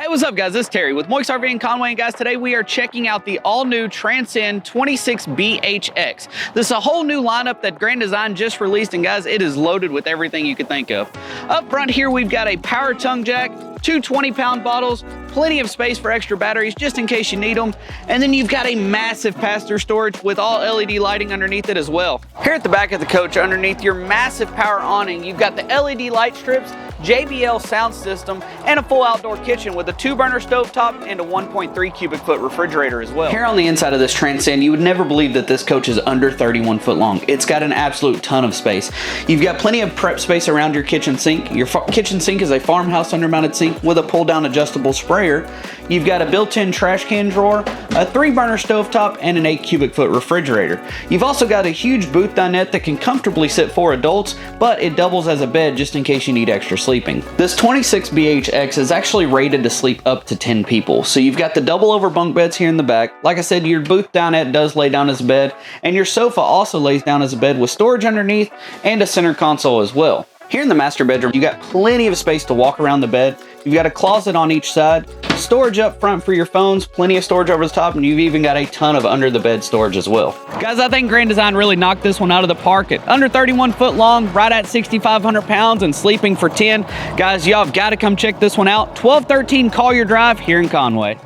What's up, guys? This is Terry with Moix RV in Conway, and guys, today we are checking out the all-new Transcend 26BHX. This is a whole new lineup that Grand Design just released, and guys, it is loaded with everything you could think of. Up front here, we've got a power tongue jack, two 20-pound bottles, plenty of space for extra batteries just in case you need them, and then you've got a massive pass-through storage with all LED lighting underneath it as well. Here at the back of the coach, underneath your massive power awning, you've got the LED light strips, JBL sound system, and a full outdoor kitchen with a 2-burner stovetop and a 1.3 cubic foot refrigerator as well. Here on the inside of this Transcend, you would never believe that this coach is under 31 foot long. It's got an absolute ton of space. You've got plenty of prep space around your kitchen sink. Your kitchen sink is a farmhouse undermounted sink with a pull-down adjustable sprayer. You've got a built-in trash can drawer, a 3-burner stovetop, and an 8 cubic foot refrigerator. You've also got a huge booth dinette that can comfortably sit 4 adults, but it doubles as a bed just in case you need extra sleeping. This 26BHX is actually rated to sleep up to 10 people. So you've got the double over bunk beds here in the back. Like I said, your booth dinette does lay down as a bed, and your sofa also lays down as a bed with storage underneath and a center console as well. Here in the master bedroom, you got plenty of space to walk around the bed. You've got a closet on each side, storage up front for your phones, plenty of storage over the top, and you've even got a ton of under the bed storage as well. Guys, I think Grand Design really knocked this one out of the park at under 31 foot long, right at 6,500 pounds, and sleeping for 10. Guys, y'all have got to come check this one out. 1213 Collier Drive here in Conway.